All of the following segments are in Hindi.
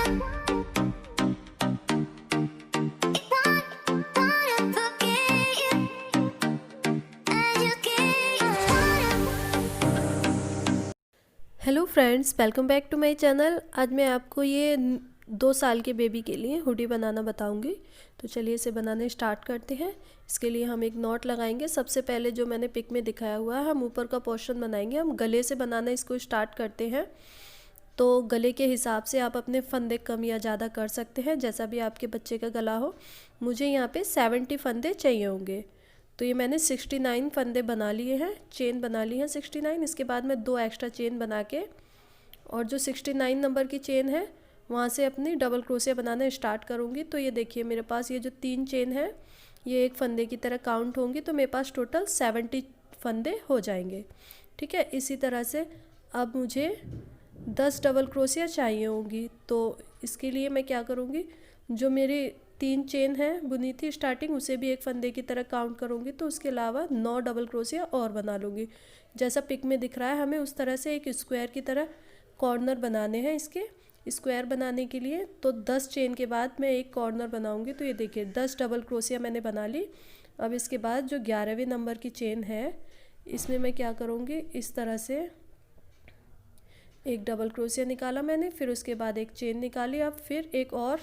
Hello friends, welcome back to my channel. आज मैं आपको ये 2 साल के बेबी के लिए हुडी बनाना बताऊंगी। तो चलिए इसे बनाने स्टार्ट करते हैं। इसके लिए हम एक नॉट लगाएंगे। सबसे पहले जो मैंने पिक में दिखाया हुआ है, हम ऊपर का पोर्शन बनाएंगे। हम गले से बनाना इसको स्टार्ट करते हैं। तो गले के हिसाब से आप अपने फंदे कम या ज़्यादा कर सकते हैं, जैसा भी आपके बच्चे का गला हो। मुझे यहाँ पे 70 फंदे चाहिए होंगे। तो ये मैंने 69 फंदे बना लिए हैं, चेन बना ली है 69। इसके बाद मैं 2 एक्स्ट्रा चेन बना के, और जो 69 नंबर की चेन है वहाँ से अपनी डबल क्रोशिया बनाना स्टार्ट करूँगी। तो ये देखिए, मेरे पास ये जो 3 चेन है ये एक फंदे की तरह काउंट होंगी, तो मेरे पास टोटल 70 फंदे हो जाएंगे। ठीक है, इसी तरह से अब मुझे 10 डबल क्रोशिया चाहिए होंगी। तो इसके लिए मैं क्या करूँगी, जो मेरी 3 चेन है बुनी थी स्टार्टिंग, उसे भी एक फंदे की तरह काउंट करूँगी। तो उसके अलावा 9 डबल क्रोशिया और बना लूँगी। जैसा पिक में दिख रहा है, हमें उस तरह से एक स्क्वायर की तरह कॉर्नर बनाने हैं। इसके स्क्वायर बनाने के लिए तो 10 चेन के बाद मैं एक कॉर्नर बनाऊँगी। तो ये देखिए 10 डबल क्रोशिया मैंने बना ली। अब इसके बाद जो 11वें नंबर की चेन है, इसमें मैं क्या करूँगी, इस तरह से एक डबल क्रोशिया निकाला मैंने, फिर उसके बाद एक चेन निकाली। अब फिर एक और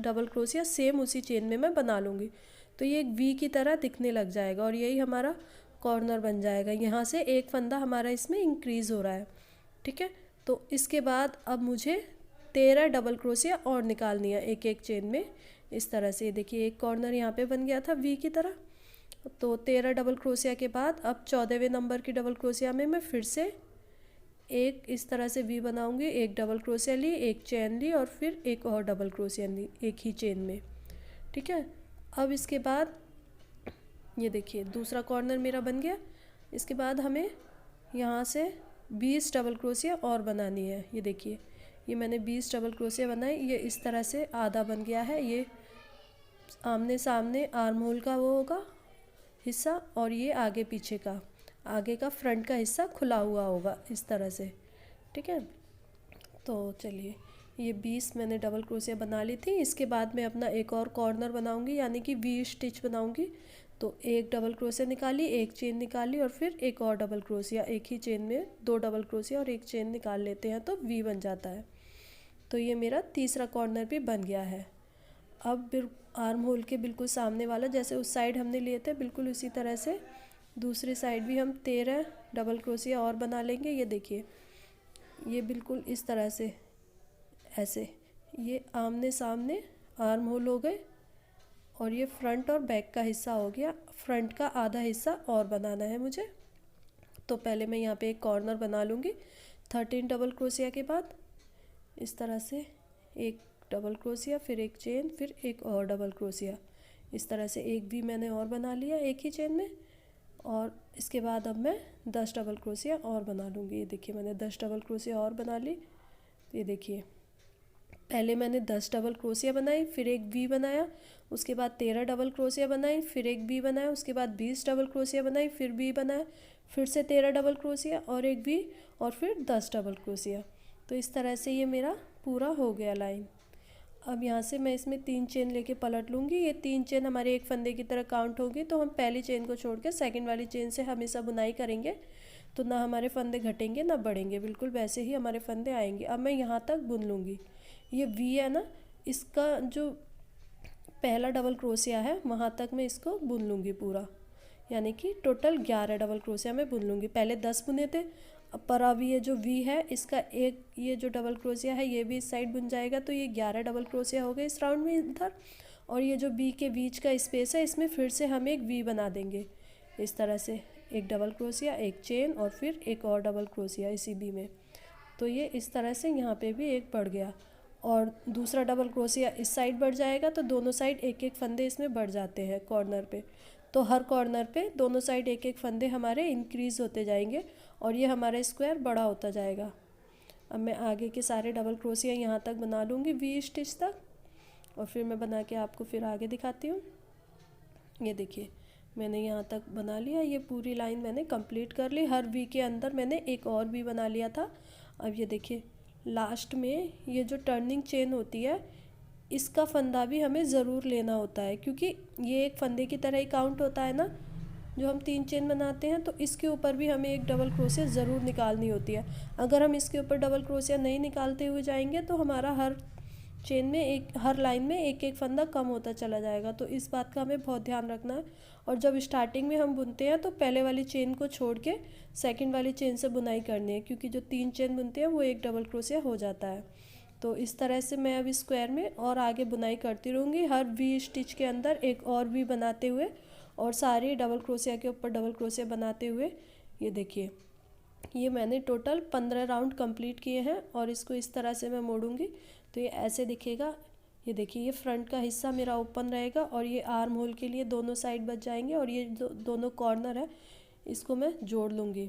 डबल क्रोशिया सेम उसी चेन में मैं बना लूँगी। तो ये एक वी की तरह दिखने लग जाएगा और यही हमारा कॉर्नर बन जाएगा। यहाँ से एक फंदा हमारा इसमें इंक्रीज़ हो रहा है। ठीक है, तो इसके बाद अब मुझे 13 डबल क्रोशिया और निकालनी है एक एक चेन में। इस तरह से देखिए, एक कॉर्नर यहाँ पे बन गया था वी की तरह। तो 13 डबल क्रोशिया के बाद अब 14वें नंबर की डबल क्रोशिया में मैं फिर से एक इस तरह से वी बनाऊंगी। एक डबल क्रोशिया ली, एक चेन ली, और फिर एक और डबल क्रोशिया ली एक ही चेन में। ठीक है, अब इसके बाद ये देखिए दूसरा कॉर्नर मेरा बन गया। इसके बाद हमें यहाँ से 20 डबल क्रोशिया और बनानी है। ये देखिए, ये मैंने 20 डबल क्रोशिया बनाई। ये इस तरह से आधा बन गया है। ये आमने सामने आर्म होल का वो होगा हिस्सा, और ये आगे पीछे का, आगे का फ्रंट का हिस्सा खुला हुआ होगा इस तरह से। ठीक है, तो चलिए ये 20 मैंने डबल क्रोशिया बना ली थी। इसके बाद मैं अपना एक और कॉर्नर बनाऊंगी, यानी कि वी स्टिच बनाऊंगी। तो एक डबल क्रोशिया निकाली, एक चेन निकाली, और फिर एक और डबल क्रोशिया। एक ही चेन में 2 डबल क्रोशिया और एक चेन निकाल लेते हैं तो वी बन जाता है। तो ये मेरा तीसरा कॉर्नर भी बन गया है। अब आर्म होल के बिल्कुल सामने वाला, जैसे उस साइड हमने लिए थे बिल्कुल उसी तरह से दूसरी साइड भी हम 13 डबल क्रोशिया और बना लेंगे। ये देखिए, ये बिल्कुल इस तरह से ऐसे ये आमने सामने आर्म होल हो गए, और ये फ्रंट और बैक का हिस्सा हो गया। फ्रंट का आधा हिस्सा और बनाना है मुझे। तो पहले मैं यहाँ पे एक कॉर्नर बना लूँगी 13 डबल क्रोशिया के बाद। इस तरह से एक डबल क्रोशिया, फिर एक चेन, फिर एक और डबल क्रोशिया। इस तरह से एक भी मैंने और बना लिया एक ही चेन में। और इसके बाद अब मैं 10 डबल क्रोशिया और बना लूँगी। ये देखिए, मैंने 10 डबल क्रोशिया और बना ली। ये देखिए, पहले मैंने 10 डबल क्रोशिया बनाई, फिर एक वी बनाया, उसके बाद 13 डबल क्रोशिया बनाई, फिर एक वी बनाया, उसके बाद 20 डबल क्रोशिया बनाई, फिर वी बनाया, फिर से 13 डबल क्रोशिया और एक वी, और फिर 10 डबल क्रोशिया। तो इस तरह से ये मेरा पूरा हो गया लाइन। अब यहाँ से मैं इसमें 3 चेन लेके पलट लूँगी। ये 3 चेन हमारे एक फंदे की तरह काउंट होगी। तो हम पहली चेन को छोड़ के सेकेंड वाली चेन से हमेशा बुनाई करेंगे, तो ना हमारे फंदे घटेंगे ना बढ़ेंगे, बिल्कुल वैसे ही हमारे फंदे आएंगे। अब मैं यहाँ तक बुन लूँगी। ये वी है ना, इसका जो पहला डबल क्रोशिया है वहाँ तक मैं इसको बुन लूँगी पूरा, यानी कि टोटल 11 डबल क्रोशिया मैं बुन लूँगी। पहले 10 बुने थे, पर अब ये जो वी है इसका एक ये जो डबल क्रोशिया है ये भी इस साइड बुन जाएगा। तो ये 11 डबल क्रोशिया हो गए इस राउंड में इधर। और ये जो वी के बीच का स्पेस है, इसमें फिर से हम एक वी बना देंगे इस तरह से। एक डबल क्रोशिया, एक चेन, और फिर एक और डबल क्रोशिया इसी वी में। तो ये इस तरह से यहाँ पे भी एक बढ़ गया, और दूसरा डबल क्रोशिया इस साइड बढ़ जाएगा। तो दोनों साइड एक एक फंदे इसमें बढ़ जाते हैं कॉर्नर पे। तो हर कॉर्नर पे दोनों साइड एक एक फंदे हमारे इंक्रीज़ होते जाएंगे, और ये हमारा स्क्वायर बड़ा होता जाएगा। अब मैं आगे के सारे डबल क्रोशिया यहाँ तक बना लूँगी वी स्टिच तक, और फिर मैं बना के आपको फिर आगे दिखाती हूँ। ये देखिए, मैंने यहाँ तक बना लिया। ये पूरी लाइन मैंने कंप्लीट कर ली। हर वी के अंदर मैंने एक और वी बना लिया था। अब ये देखिए, लास्ट में ये जो टर्निंग चेन होती है इसका फंदा भी हमें ज़रूर लेना होता है, क्योंकि ये एक फंदे की तरह ही काउंट होता है ना। जो हम 3 चेन बनाते हैं तो इसके ऊपर भी हमें एक डबल क्रोशिया ज़रूर निकालनी होती है। अगर हम इसके ऊपर डबल क्रोशिया नहीं निकालते हुए जाएंगे तो हमारा हर लाइन में एक एक फंदा कम होता चला जाएगा। तो इस बात का हमें बहुत ध्यान रखना है। और जब स्टार्टिंग में हम बुनते हैं तो पहले वाली चेन को छोड़ के सेकंड वाली चेन से बुनाई करनी है, क्योंकि जो 3 चेन बुनते हैं वो एक डबल क्रोशिया हो जाता है। तो इस तरह से मैं अब स्क्वायर में और आगे बुनाई करती रहूँगी, हर वी स्टिच के अंदर एक और वी बनाते हुए और सारी डबल क्रोशिया के ऊपर डबल क्रोशिया बनाते हुए। ये देखिए, ये मैंने टोटल 15 राउंड कंप्लीट किए हैं और इसको इस तरह से मैं मोड़ूंगी तो ये ऐसे दिखेगा। ये देखिए, ये फ्रंट का हिस्सा मेरा ओपन रहेगा और ये आर्म होल के लिए दोनों साइड बच जाएंगे और ये दोनों कॉर्नर है इसको मैं जोड़ लूँगी।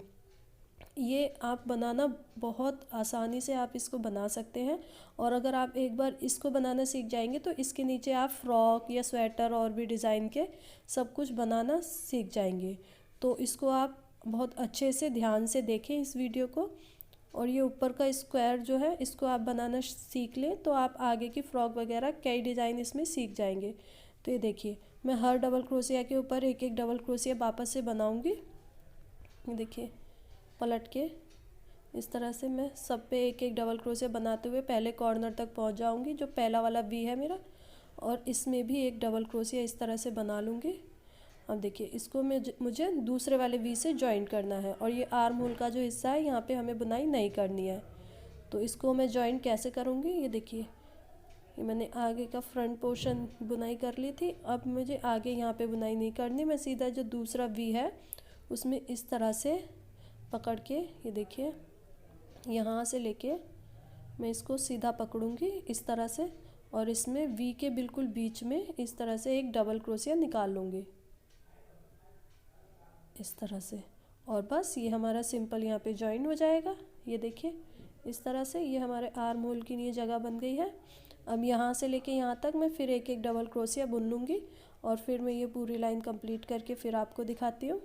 ये आप बनाना बहुत आसानी से आप इसको बना सकते हैं। और अगर आप एक बार इसको बनाना सीख जाएंगे तो इसके नीचे आप फ्रॉक या स्वेटर और भी डिज़ाइन के सब कुछ बनाना सीख जाएंगे। तो इसको आप बहुत अच्छे से ध्यान से देखें इस वीडियो को। और ये ऊपर का स्क्वायर जो है इसको आप बनाना सीख लें तो आप आगे की फ्रॉक वगैरह कई डिज़ाइन इसमें सीख जाएंगे। तो ये देखिए, मैं हर डबल क्रोशिया के ऊपर एक एक डबल क्रोशिया वापस से बनाऊंगी। ये देखिए, पलट के इस तरह से मैं सब पे एक एक डबल क्रोशिया बनाते हुए पहले कॉर्नर तक पहुंच जाऊंगी, जो पहला वाला वी है मेरा, और इसमें भी एक डबल क्रोशिया इस तरह से बना लूँगी। अब देखिए, इसको मुझे दूसरे वाले वी से जॉइंट करना है और ये आर्म होल का जो हिस्सा है यहाँ पे हमें बुनाई नहीं करनी है। तो इसको मैं जॉइंट कैसे करूँगी, ये देखिए, ये मैंने आगे का फ्रंट पोर्शन बुनाई कर ली थी। अब मुझे आगे यहाँ पे बुनाई नहीं करनी, मैं सीधा जो दूसरा वी है उसमें इस तरह से पकड़ के, ये देखिए, यहाँ से लेके मैं इसको सीधा पकड़ूंगी इस तरह से और इसमें वी के बिल्कुल बीच में इस तरह से एक डबल क्रोशिया निकाल लूँगी इस तरह से। और बस ये हमारा सिंपल यहाँ पे जॉइन हो जाएगा। ये देखिए, इस तरह से ये हमारे आर्म होल की लिए जगह बन गई है। अब यहाँ से लेके यहाँ तक मैं फिर एक एक डबल क्रोशिया बुन लूँगी और फिर मैं ये पूरी लाइन कंप्लीट करके फिर आपको दिखाती हूँ।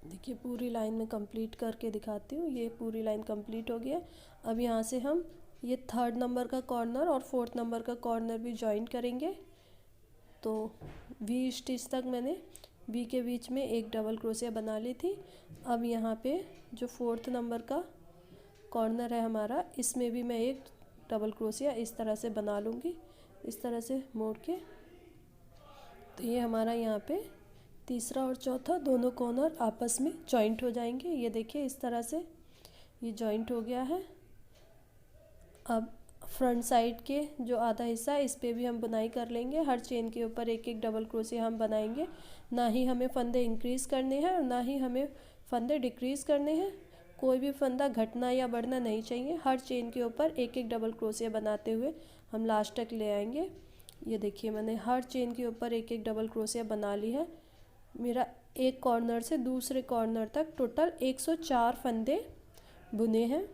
देखिए, पूरी लाइन में कंप्लीट करके दिखाती हूँ। ये पूरी लाइन कंप्लीट हो गया। अब यहाँ से हम ये 3rd नंबर का कॉर्नर और 4th नंबर का कॉर्नर भी जॉइन करेंगे। तो वी स्टिच तक मैंने वी के बीच में एक डबल क्रोशिया बना ली थी। अब यहाँ पे जो 4th नंबर का कॉर्नर है हमारा, इसमें भी मैं एक डबल क्रोशिया इस तरह से बना लूँगी, इस तरह से मोड़ के। तो ये हमारा यहाँ पे तीसरा और चौथा दोनों कॉर्नर आपस में जॉइंट हो जाएंगे। ये देखिए, इस तरह से ये जॉइंट हो गया है। अब फ्रंट साइड के जो आधा हिस्सा है इस पे भी हम बुनाई कर लेंगे। हर चेन के ऊपर एक एक डबल क्रोशिया हम बनाएंगे। ना ही हमें फंदे इंक्रीज़ करने हैं और ना ही हमें फंदे डिक्रीज़ करने हैं। कोई भी फंदा घटना या बढ़ना नहीं चाहिए। हर चेन के ऊपर एक एक डबल क्रोशिया बनाते हुए हम लास्ट तक ले आएंगे। ये देखिए, मैंने हर चेन के ऊपर एक एक डबल क्रोशिया बना ली है। मेरा एक कॉर्नर से दूसरे कॉर्नर तक टोटल 104 फंदे बुने हैं।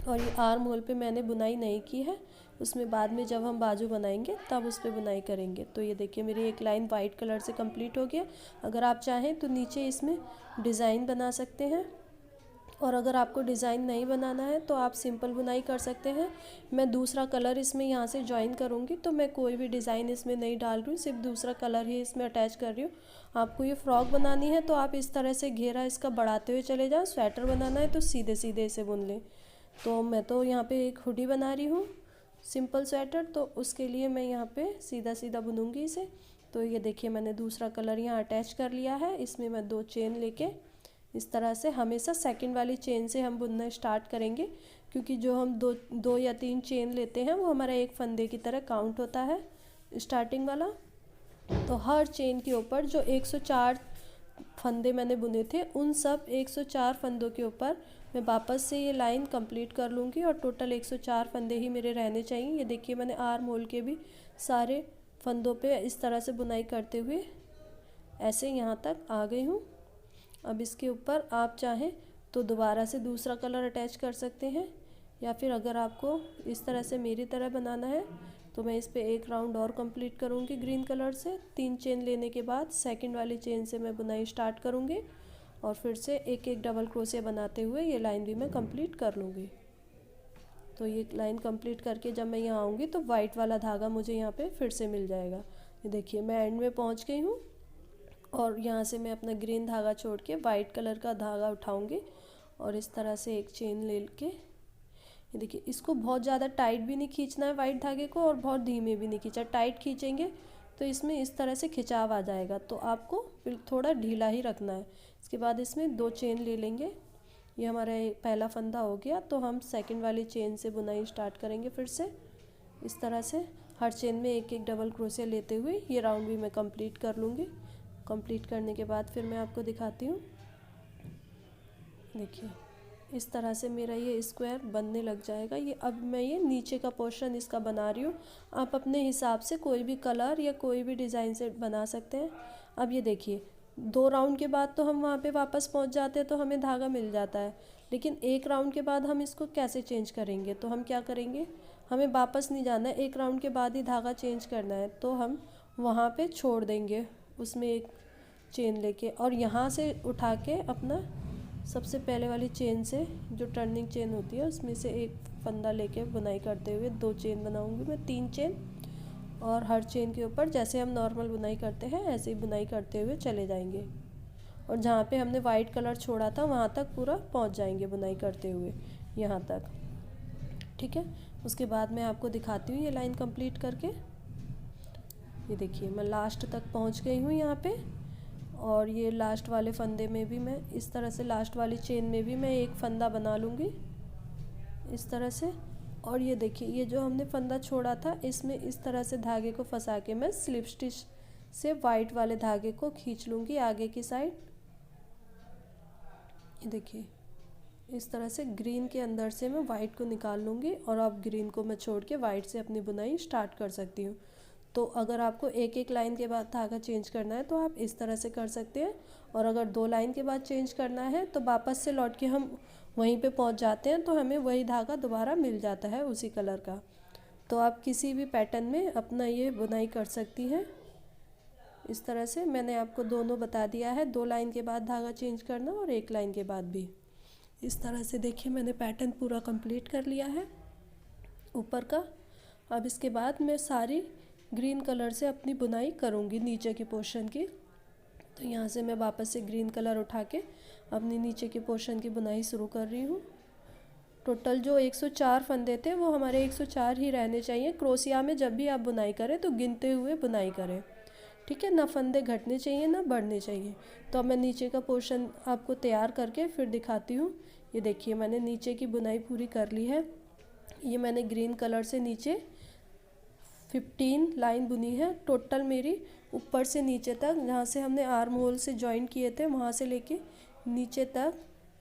और ये आर्म होल पे मैंने बुनाई नहीं की है, उसमें बाद में जब हम बाजू बनाएंगे तब उस पर बुनाई करेंगे। तो ये देखिए, मेरी एक लाइन वाइट कलर से कंप्लीट हो गया। अगर आप चाहें तो नीचे इसमें डिज़ाइन बना सकते हैं, और अगर आपको डिज़ाइन नहीं बनाना है तो आप सिंपल बुनाई कर सकते हैं। मैं दूसरा कलर इसमें यहाँ से ज्वाइन करूँगी, तो मैं कोई भी डिज़ाइन इसमें नहीं डाल रही हूँ, सिर्फ दूसरा कलर ही इसमें अटैच कर रही हूँ। आपको ये फ्रॉक बनानी है तो आप इस तरह से घेरा इसका बढ़ाते हुए चले जाओ। स्वेटर बनाना है तो सीधे सीधे इसे बुन लें। तो मैं तो यहाँ पे एक हुडी बना रही हूँ, सिंपल स्वेटर, तो उसके लिए मैं यहाँ पे सीधा सीधा बुनूँगी इसे। तो ये देखिए, मैंने दूसरा कलर यहाँ अटैच कर लिया है। इसमें मैं 2 चेन लेके इस तरह से हमेशा सेकंड वाली चेन से हम बुनना स्टार्ट करेंगे, क्योंकि जो हम दो या 3 चेन लेते हैं वो हमारा एक फंदे की तरह काउंट होता है स्टार्टिंग वाला। तो हर चेन के ऊपर जो 104 फंदे मैंने बुने थे उन सब 104 फंदों के ऊपर मैं वापस से ये लाइन कंप्लीट कर लूँगी और टोटल 104 फंदे ही मेरे रहने चाहिए। ये देखिए, मैंने आर्म होल के भी सारे फंदों पे इस तरह से बुनाई करते हुए ऐसे यहाँ तक आ गई हूँ। अब इसके ऊपर आप चाहें तो दोबारा से दूसरा कलर अटैच कर सकते हैं, या फिर अगर आपको इस तरह से मेरी तरह बनाना है तो मैं इस पे एक राउंड और कंप्लीट करूँगी ग्रीन कलर से। 3 चेन लेने के बाद सेकंड वाली चेन से मैं बुनाई स्टार्ट करूँगी और फिर से एक एक डबल क्रोशिया बनाते हुए ये लाइन भी मैं कंप्लीट कर लूँगी। तो ये लाइन कंप्लीट करके जब मैं यहाँ आऊँगी तो वाइट वाला धागा मुझे यहाँ पे फिर से मिल जाएगा। ये देखिए मैं एंड में पहुँच गई हूँ और यहाँ से मैं अपना ग्रीन धागा छोड़ के वाइट कलर का धागा उठाऊँगी और इस तरह से एक चेन ले के, ये देखिए इसको बहुत ज़्यादा टाइट भी नहीं खींचना है वाइट धागे को और बहुत धीमे भी नहीं खींचा। टाइट खींचेंगे तो इसमें इस तरह से खिंचाव आ जाएगा, तो आपको थोड़ा ढीला ही रखना है। इसके बाद इसमें 2 चेन ले लेंगे। ये हमारा पहला फंदा हो गया, तो हम सेकंड वाली चेन से बुनाई स्टार्ट करेंगे। फिर से इस तरह से हर चेन में एक एक डबल क्रोशिया लेते हुए ये राउंड भी मैं कंप्लीट कर लूँगी। कंप्लीट करने के बाद फिर मैं आपको दिखाती हूँ। देखिए इस तरह से मेरा ये स्क्वायर बनने लग जाएगा। ये अब मैं ये नीचे का पोर्शन इसका बना रही हूँ। आप अपने हिसाब से कोई भी कलर या कोई भी डिज़ाइन से बना सकते हैं। अब ये देखिए 2 राउंड के बाद तो हम वहाँ पे वापस पहुँच जाते हैं तो हमें धागा मिल जाता है, लेकिन 1 राउंड के बाद हम इसको कैसे चेंज करेंगे? तो हम क्या करेंगे, हमें वापस नहीं जाना है, 1 राउंड के बाद ही धागा चेंज करना है। तो हम वहाँ पे छोड़ देंगे उसमें एक चेन लेके और यहाँ से उठा के अपना सबसे पहले वाली चेन से जो टर्निंग चेन होती है उसमें से एक फंदा लेके बुनाई करते हुए 2 चेन बनाऊंगी मैं, 3 चेन, और हर चेन के ऊपर जैसे हम नॉर्मल बुनाई करते हैं ऐसे ही बुनाई करते हुए चले जाएंगे और जहाँ पे हमने वाइट कलर छोड़ा था वहाँ तक पूरा पहुँच जाएंगे बुनाई करते हुए यहाँ तक। ठीक है, उसके बाद मैं आपको दिखाती हूँ ये लाइन कंप्लीट करके। ये देखिए मैं लास्ट तक पहुँच गई हूँ यहाँ पे और ये लास्ट वाले फंदे में भी मैं इस तरह से, लास्ट वाली चेन में भी मैं एक फंदा बना लूँगी इस तरह से। और ये देखिए ये जो हमने फंदा छोड़ा था इसमें इस तरह से धागे को फंसा के मैं स्लिप स्टिच से वाइट वाले धागे को खींच लूँगी आगे की साइड। ये देखिए इस तरह से ग्रीन के अंदर से मैं वाइट को निकाल लूँगी और अब ग्रीन को मैं छोड़ के वाइट से अपनी बुनाई स्टार्ट कर सकती हूँ। तो अगर आपको एक एक लाइन के बाद धागा चेंज करना है तो आप इस तरह से कर सकते हैं, और अगर 2 लाइन के बाद चेंज करना है तो वापस से लौट के हम वहीं पे पहुंच जाते हैं, तो हमें वही धागा दोबारा मिल जाता है उसी कलर का। तो आप किसी भी पैटर्न में अपना ये बुनाई कर सकती हैं। इस तरह से मैंने आपको दोनों बता दिया है, 2 लाइन के बाद धागा चेंज करना और 1 लाइन के बाद भी। इस तरह से देखिए मैंने पैटर्न पूरा कंप्लीट कर लिया है ऊपर का। अब इसके बाद मैं सारी ग्रीन कलर से अपनी बुनाई करूँगी नीचे के पोर्शन की। तो यहाँ से मैं वापस से ग्रीन कलर उठा के अपनी नीचे के पोर्शन की बुनाई शुरू कर रही हूँ। टोटल जो 104 फंदे थे वो हमारे 104 ही रहने चाहिए। क्रोशिया में जब भी आप बुनाई करें तो गिनते हुए बुनाई करें, ठीक है, ना फंदे घटने चाहिए ना बढ़ने चाहिए। तो अब मैं नीचे का पोर्शन आपको तैयार करके फिर दिखाती हूँ। ये देखिए मैंने नीचे की बुनाई पूरी कर ली है। ये मैंने ग्रीन कलर से नीचे 15 लाइन बुनी है टोटल मेरी, ऊपर से नीचे तक, जहाँ से हमने आर्म होल से जॉइन किए थे वहाँ से लेके नीचे तक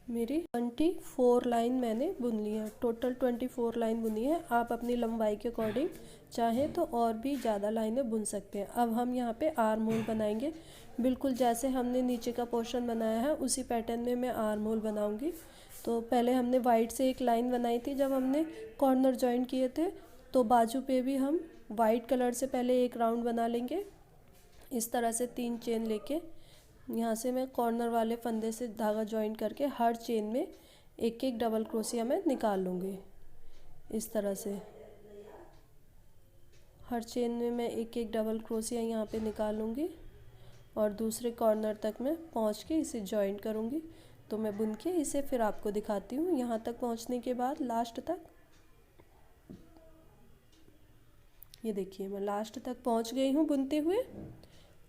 मेरी 24 लाइन मैंने बुन ली है। टोटल 24 लाइन बुनी है। आप अपनी लंबाई के अकॉर्डिंग चाहें तो और भी ज़्यादा लाइनें बुन सकते हैं। अब हम यहाँ पे आर्म होल बनाएंगे, बिल्कुल जैसे हमने नीचे का पोर्शन बनाया है उसी पैटर्न में मैं आर्म होल बनाऊँगी। तो पहले हमने वाइट से एक लाइन बनाई थी जब हमने कॉर्नर जॉइन किए थे, तो बाजू पे भी हम वाइट कलर से पहले एक राउंड बना लेंगे इस तरह से 3 चेन लेके। यहाँ से मैं कॉर्नर वाले फंदे से धागा जॉइन करके हर चेन में एक एक डबल क्रोशिया मैं निकाल लूँगी इस तरह से। हर चेन में मैं एक एक डबल क्रोशिया यहाँ पे निकाल लूँगी और दूसरे कॉर्नर तक मैं पहुँच के इसे जॉइन करूँगी। तो मैं बुन के इसे फिर आपको दिखाती हूँ। यहाँ तक पहुँचने के बाद लास्ट तक, ये देखिए मैं लास्ट तक पहुँच गई हूँ बुनते हुए।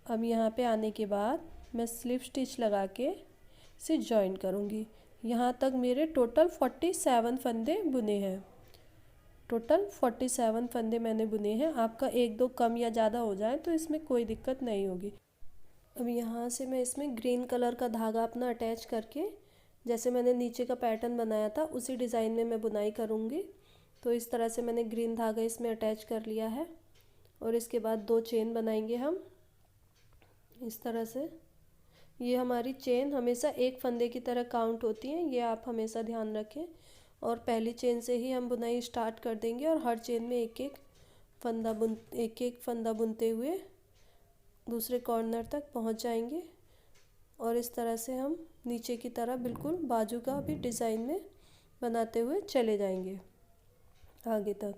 अब यहाँ पे आने के बाद मैं स्लिप स्टिच लगा के इसे जॉइन करूँगी। यहाँ तक मेरे टोटल 47 फंदे बुने हैं। टोटल 47 फंदे मैंने बुने हैं। आपका 1-2 कम या ज़्यादा हो जाए तो इसमें कोई दिक्कत नहीं होगी। अब यहाँ से मैं इसमें ग्रीन कलर का धागा अपना अटैच करके, जैसे मैंने नीचे का पैटर्न बनाया था उसी डिज़ाइन में मैं बुनाई करूँगी। तो इस तरह से मैंने ग्रीन धागा इसमें अटैच कर लिया है और इसके बाद 2 चेन बनाएंगे हम इस तरह से। ये हमारी चेन हमेशा एक फंदे की तरह काउंट होती हैं, ये आप हमेशा ध्यान रखें। और पहली चेन से ही हम बुनाई स्टार्ट कर देंगे और हर चेन में एक एक फंदा बुनते हुए दूसरे कॉर्नर तक पहुंच जाएंगे। और इस तरह से हम नीचे की तरफ बिल्कुल बाजू का भी डिज़ाइन में बनाते हुए चले जाएंगे आगे तक।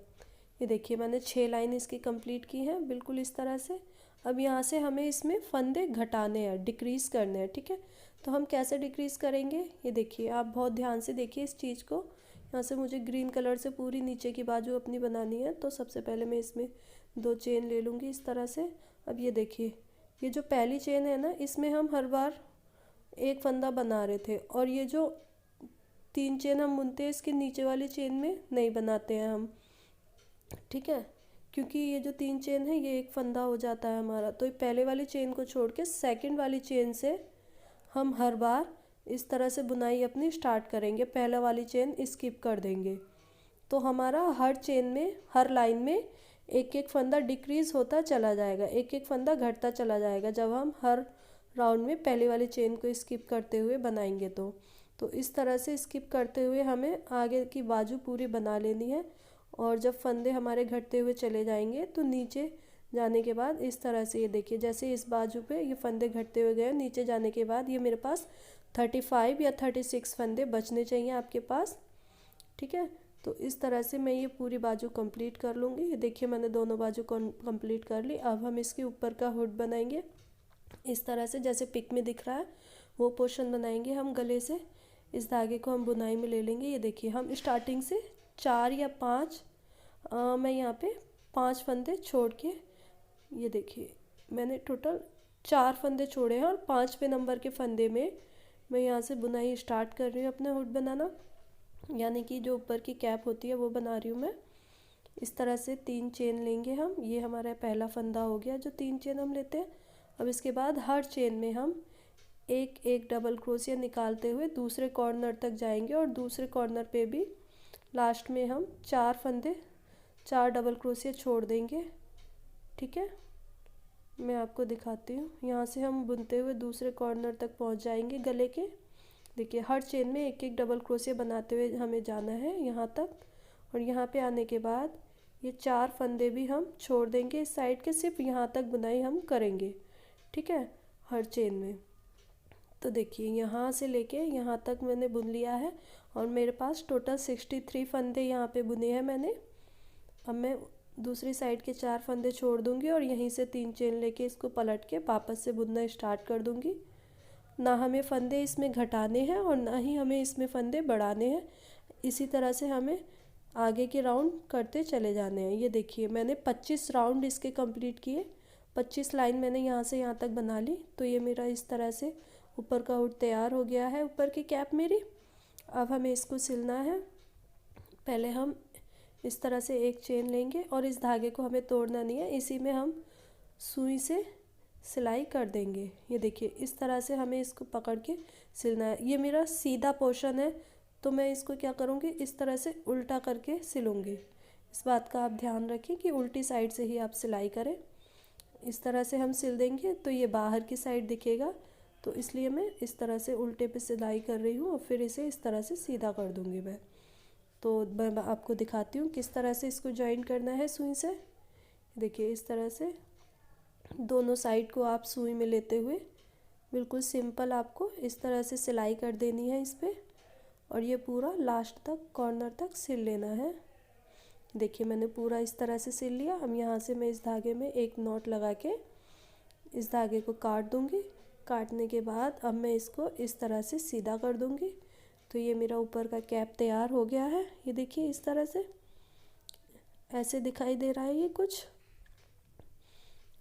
ये देखिए मैंने 6 लाइन इसकी कंप्लीट की हैं बिल्कुल इस तरह से। अब यहाँ से हमें इसमें फंदे घटाने हैं, डिक्रीज़ करने हैं, ठीक है। तो हम कैसे डिक्रीज़ करेंगे, ये देखिए आप बहुत ध्यान से देखिए इस चीज़ को। यहाँ से मुझे ग्रीन कलर से पूरी नीचे की बाजू अपनी बनानी है, तो सबसे पहले मैं इसमें 2 चेन ले लूँगी इस तरह से। अब ये देखिए ये जो पहली चेन है ना, इसमें हम हर बार एक फंदा बना रहे थे, और ये जो 3 चेन हम बुनते हैं इसके नीचे वाली चेन में नहीं बनाते हैं हम, ठीक है। क्योंकि ये जो 3 चेन है ये एक फंदा हो जाता है हमारा, तो ये पहले वाली चेन को छोड़ के सेकंड वाली चेन से हम हर बार इस तरह से बुनाई अपनी स्टार्ट करेंगे। पहला वाली चेन स्किप कर देंगे, तो हमारा हर चेन में, हर लाइन में एक एक फंदा डिक्रीज़ होता चला जाएगा, एक एक फंदा घटता चला जाएगा जब हम हर राउंड में पहले वाली चेन को स्किप करते हुए बनाएंगे। तो इस तरह से स्किप करते हुए हमें आगे की बाजू पूरी बना लेनी है। और जब फंदे हमारे घटते हुए चले जाएंगे तो नीचे जाने के बाद इस तरह से, ये देखिए जैसे इस बाजू पे ये फंदे घटते हुए गए, नीचे जाने के बाद ये मेरे पास 35 या 36 फंदे बचने चाहिए आपके पास, ठीक है। तो इस तरह से मैं ये पूरी बाजू कंप्लीट कर लूँगी। ये देखिए मैंने दोनों बाजू कंप्लीट कर ली। अब हम इसके ऊपर का हुड बनाएंगे इस तरह से, जैसे पिक में दिख रहा है वो पोर्शन बनाएंगे हम गले से। इस धागे को हम बुनाई में ले लेंगे। ये देखिए हम स्टार्टिंग से 4 या 5 मैं यहाँ पे 5 फंदे छोड़ के, ये देखिए मैंने टोटल 4 फंदे छोड़े हैं, और 5वें नंबर के फंदे में मैं यहाँ से बुनाई स्टार्ट कर रही हूँ अपना हुड बनाना, यानी कि जो ऊपर की कैप होती है वो बना रही हूँ मैं। इस तरह से 3 चेन लेंगे हम, ये हमारा पहला फंदा हो गया जो 3 चेन हम लेते हैं। अब इसके बाद हर चेन में हम एक एक डबल क्रोशिया निकालते हुए दूसरे कॉर्नर तक जाएंगे, और दूसरे कॉर्नर पे भी लास्ट में हम 4 डबल क्रोशिया छोड़ देंगे, ठीक है। मैं आपको दिखाती हूँ, यहाँ से हम बुनते हुए दूसरे कॉर्नर तक पहुँच जाएंगे गले के। देखिए हर चेन में एक एक डबल क्रोशिया बनाते हुए हमें जाना है यहाँ तक, और यहाँ पे आने के बाद ये 4 फंदे भी हम छोड़ देंगे इस साइड के, सिर्फ यहाँ तक बुनाई हम करेंगे, ठीक है, हर चेन में। तो देखिए यहाँ से लेके यहाँ तक मैंने बुन लिया है, और मेरे पास टोटल 63 फंदे यहाँ पे बुने हैं मैंने। अब मैं दूसरी साइड के 4 फंदे छोड़ दूँगी, और यहीं से 3 चेन लेके इसको पलट के वापस से बुनना स्टार्ट कर दूँगी। ना हमें फंदे इसमें घटाने हैं और ना ही हमें इसमें फंदे बढ़ाने हैं। इसी तरह से हमें आगे के राउंड करते चले जाने हैं। ये देखिए मैंने 25 राउंड इसके कंप्लीट किए, 25 लाइन मैंने यहाँ से यहाँ तक बना ली। तो ये मेरा इस तरह से ऊपर का हुड तैयार हो गया है, ऊपर की कैप मेरी। अब हमें इसको सिलना है। पहले हम इस तरह से एक चेन लेंगे, और इस धागे को हमें तोड़ना नहीं है, इसी में हम सुई से सिलाई कर देंगे। ये देखिए इस तरह से हमें इसको पकड़ के सिलना है। ये मेरा सीधा पोर्शन है, तो मैं इसको क्या करूँगी, इस तरह से उल्टा करके सिलूँगी। इस बात का आप ध्यान रखें कि उल्टी साइड से ही आप सिलाई करें। इस तरह से हम सिल देंगे तो ये बाहर की साइड दिखेगा, तो इसलिए मैं इस तरह से उल्टे पे सिलाई कर रही हूँ, और फिर इसे इस तरह से सीधा कर दूँगी मैं। तो मैं आपको दिखाती हूँ किस तरह से इसको जॉइन करना है सुई से। देखिए इस तरह से दोनों साइड को आप सुई में लेते हुए बिल्कुल सिंपल आपको इस तरह से सिलाई कर देनी है इस पर, और ये पूरा लास्ट तक कॉर्नर तक सिल लेना है। देखिए मैंने पूरा इस तरह से सिल लिया। अब यहाँ से मैं इस धागे में एक नॉट लगा के इस धागे को काट दूँगी। काटने के बाद अब मैं इसको इस तरह से सीधा कर दूँगी। तो ये मेरा ऊपर का कैप तैयार हो गया है। ये देखिए इस तरह से ऐसे दिखाई दे रहा है ये कुछ।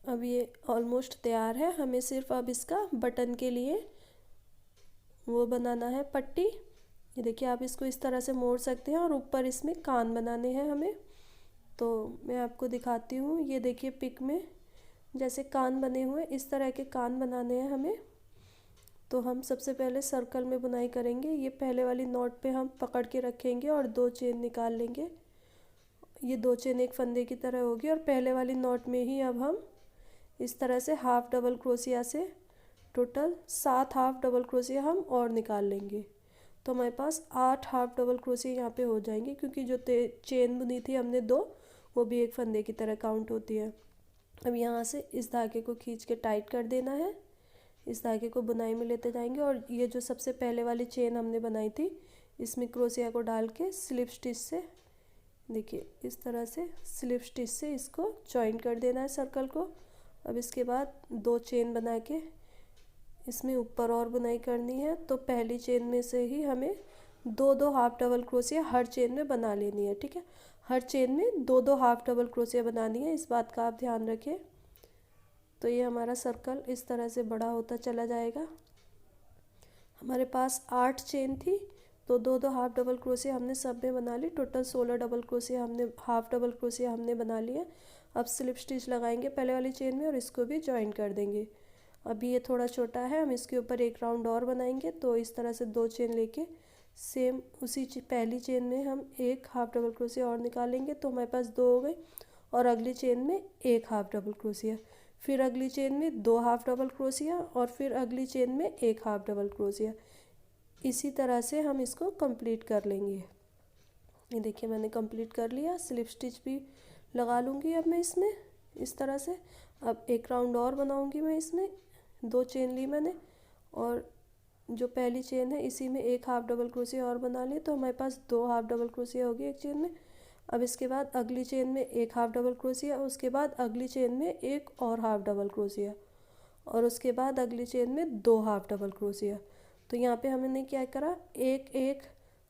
अब ये ऑलमोस्ट तैयार है, हमें सिर्फ अब इसका बटन के लिए वो बनाना है पट्टी। ये देखिए आप इसको इस तरह से मोड़ सकते हैं, और ऊपर इसमें कान बनाने हैं हमें। तो मैं आपको दिखाती हूँ। ये देखिए पिक में जैसे कान बने हुए, इस तरह के कान बनाने हैं हमें। तो हम सबसे पहले सर्कल में बुनाई करेंगे। ये पहले वाली नॉट पे हम पकड़ के रखेंगे और 2 चेन निकाल लेंगे। ये 2 चेन एक फंदे की तरह होगी, और पहले वाली नॉट में ही अब हम इस तरह से हाफ डबल क्रोशिया से टोटल 7 हाफ डबल क्रोशिया हम और निकाल लेंगे। तो हमारे पास 8 हाफ डबल क्रोशिया यहाँ पे हो जाएंगे, क्योंकि जो चेन बुनी थी हमने 2, वो भी एक फंदे की तरह काउंट होती है। अब यहाँ से इस धागे को खींच के टाइट कर देना है इस धागे को बुनाई में लेते जाएंगे और ये जो सबसे पहले वाली चेन हमने बनाई थी इसमें क्रोशिया को डाल के स्लिप स्टिच से, देखिए इस तरह से स्लिप स्टिच से इसको जॉइन कर देना है सर्कल को। अब इसके बाद 2 चेन बना के इसमें ऊपर और बुनाई करनी है। तो पहली चेन में से ही हमें 2-2 हाफ डबल क्रोशिया हर चेन में बना लेनी है, ठीक है। हर चेन में 2-2 हाफ डबल क्रोशिया बनानी है, इस बात का आप ध्यान रखें। तो ये हमारा सर्कल इस तरह से बड़ा होता चला जाएगा। हमारे पास 8 चेन थी, तो 2-2 हाफ डबल क्रोशिया हमने सब में बना ली। टोटल 16 डबल क्रोशिया हमने, हाफ डबल क्रोशिया हमने बना लिए। अब स्लिप स्टिच लगाएंगे पहले वाली चेन में और इसको भी ज्वाइन कर देंगे। अभी ये थोड़ा छोटा है, हम इसके ऊपर एक राउंड और बनाएंगे। तो इस तरह से 2 चेन लेके सेम उसी पहली चेन में हम एक हाफ डबल क्रोशिया और निकालेंगे, तो हमारे पास 2 हो गए। और अगली चेन में एक हाफ डबल क्रोशिया, फिर अगली चेन में 2 हाफ डबल क्रोशिया और फिर अगली चेन में एक हाफ डबल क्रोशिया। इसी तरह से हम इसको कंप्लीट कर लेंगे। ये देखिए मैंने कंप्लीट कर लिया। स्लिप स्टिच भी लगा लूँगी अब मैं इसमें इस तरह से। अब एक राउंड और बनाऊँगी मैं इसमें। 2 चेन ली मैंने और जो पहली चेन है इसी में एक हाफ डबल क्रोशिया और बना ली, तो हमारे पास 2 हाफ डबल क्रोशिया हो गई एक चेन में। अब इसके बाद अगली चेन में एक हाफ डबल क्रोशिया, उसके बाद अगली चेन में एक और हाफ डबल क्रोशिया और उसके बाद अगली चेन में 2 हाफ डबल क्रोशिया। तो यहाँ पे हमने क्या करा, एक एक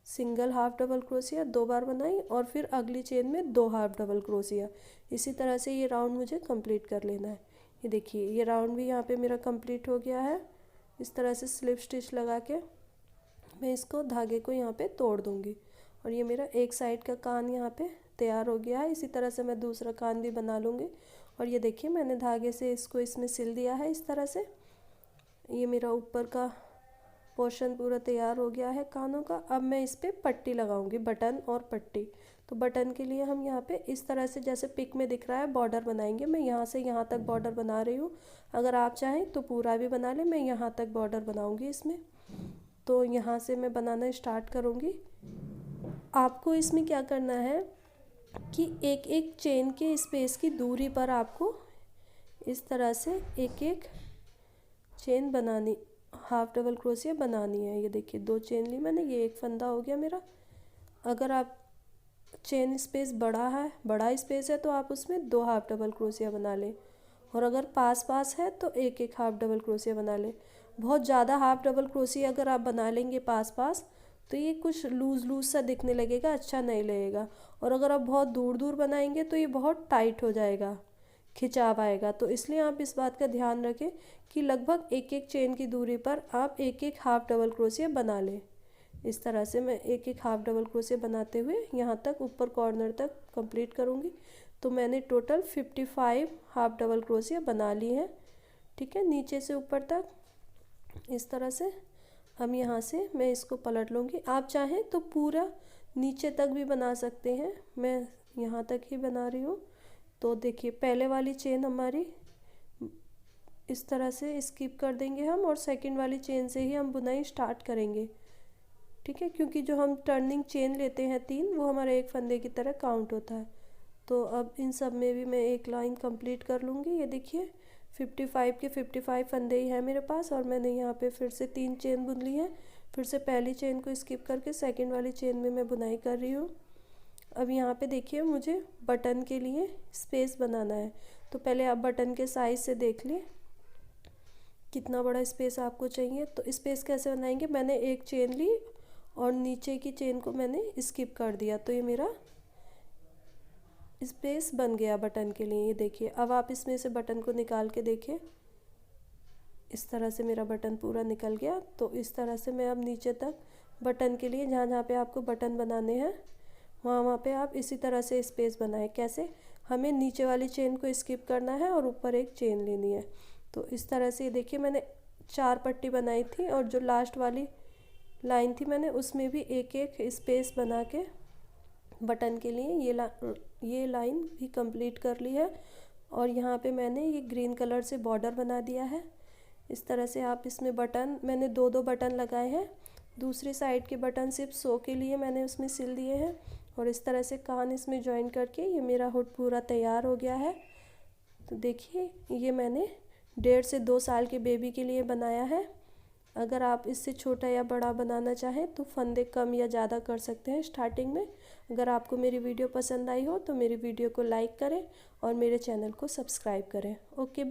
सिंगल हाफ डबल क्रोशिया 2 बार बनाई और फिर अगली चेन में 2 हाफ डबल क्रोशिया। इसी तरह से ये राउंड मुझे कंप्लीट कर लेना है। ये देखिए ये राउंड भी यहाँ पे मेरा कंप्लीट हो गया है। इस तरह से स्लिप स्टिच लगा के मैं इसको धागे को यहाँ पे तोड़ दूँगी और ये मेरा एक साइड का कान यहाँ पे तैयार हो गया है। इसी तरह से मैं दूसरा कान भी बना लूँगी। और ये देखिए मैंने धागे से इसको इसमें सिल दिया है इस तरह से। ये मेरा ऊपर का पोर्शन पूरा तैयार हो गया है कानों का। अब मैं इस पर पट्टी लगाऊंगी, बटन और पट्टी। तो बटन के लिए हम यहाँ पे इस तरह से जैसे पिक में दिख रहा है बॉर्डर बनाएंगे। मैं यहाँ से यहाँ तक बॉर्डर बना रही हूँ, अगर आप चाहें तो पूरा भी बना लें। मैं यहाँ तक बॉर्डर बनाऊंगी इसमें। तो यहाँ से मैं बनाना स्टार्ट करूँगी। आपको इसमें क्या करना है कि एक एक चेन के स्पेस की दूरी पर आपको इस तरह से एक एक चेन बनानी, हाफ डबल क्रोशिया बनानी है। ये देखिए 2 चेन ली मैंने, ये एक फंदा हो गया मेरा। अगर आप चेन स्पेस बड़ा स्पेस है तो आप उसमें 2 हाफ डबल क्रोशिया बना लें और अगर पास पास है तो एक एक हाफ डबल क्रोशिया बना लें। बहुत ज़्यादा हाफ डबल क्रोशिया अगर आप बना लेंगे पास पास तो ये कुछ लूज़ सा दिखने लगेगा, अच्छा नहीं लगेगा। और अगर आप बहुत दूर दूर बनाएंगे तो ये बहुत टाइट हो जाएगा, खिंचाव आएगा। तो इसलिए आप इस बात का ध्यान रखें कि लगभग एक एक चेन की दूरी पर आप एक एक हाफ डबल क्रोशिया बना लें। इस तरह से मैं एक एक हाफ डबल क्रोशिया बनाते हुए यहाँ तक ऊपर कॉर्नर तक कंप्लीट करूँगी। तो मैंने टोटल 55 हाफ डबल क्रोशिया बना ली है, ठीक है, नीचे से ऊपर तक इस तरह से। अब यहाँ से मैं इसको पलट लूँगी। आप चाहें तो पूरा नीचे तक भी बना सकते हैं, मैं यहाँ तक ही बना रही हूँ। तो देखिए पहले वाली चेन हमारी इस तरह से स्किप कर देंगे हम और सेकंड वाली चेन से ही हम बुनाई स्टार्ट करेंगे, ठीक है, क्योंकि जो हम टर्निंग चेन लेते हैं 3 वो हमारा एक फंदे की तरह काउंट होता है। तो अब इन सब में भी मैं एक लाइन कंप्लीट कर लूँगी। ये देखिए 55 के 55 फंदे ही हैं मेरे पास और मैंने यहाँ पे फिर से 3 चेन बुन ली है। फिर से पहली चेन को स्किप करके सेकंड वाली चेन में मैं बुनाई कर रही हूँ। अब यहाँ पे देखिए मुझे बटन के लिए स्पेस बनाना है। तो पहले आप बटन के साइज़ से देख लें कितना बड़ा स्पेस आपको चाहिए। तो स्पेस कैसे बनाएंगे, मैंने एक चेन ली और नीचे की चेन को मैंने स्किप कर दिया, तो ये मेरा स्पेस बन गया बटन के लिए। ये देखिए अब आप इसमें से बटन को निकाल के देखिए, इस तरह से मेरा बटन पूरा निकल गया। तो इस तरह से मैं अब नीचे तक बटन के लिए जहाँ जहाँ पे आपको बटन बनाने हैं वहाँ पे आप इसी तरह से स्पेस बनाएं। कैसे, हमें नीचे वाली चेन को स्किप करना है और ऊपर एक चेन लेनी है। तो इस तरह से देखिए मैंने 4 पट्टी बनाई थी और जो लास्ट वाली लाइन थी मैंने उसमें भी एक एक स्पेस बना के बटन के लिए ये लाइन भी कंप्लीट कर ली है। और यहाँ पे मैंने ये ग्रीन कलर से बॉर्डर बना दिया है। इस तरह से आप इसमें बटन, मैंने 2-2 बटन लगाए हैं। दूसरी साइड के बटन सिर्फ 100 के लिए मैंने उसमें सिल दिए हैं और इस तरह से कान इसमें ज्वाइन करके ये मेरा हुड पूरा तैयार हो गया है। तो देखिए ये मैंने 1.5 से 2 साल के बेबी के लिए बनाया है। अगर आप इससे छोटा या बड़ा बनाना चाहें तो फंदे कम या ज़्यादा कर सकते हैं स्टार्टिंग में। अगर आपको मेरी वीडियो पसंद आई हो तो मेरी वीडियो को लाइक करें और मेरे चैनल को सब्सक्राइब करें। ओके।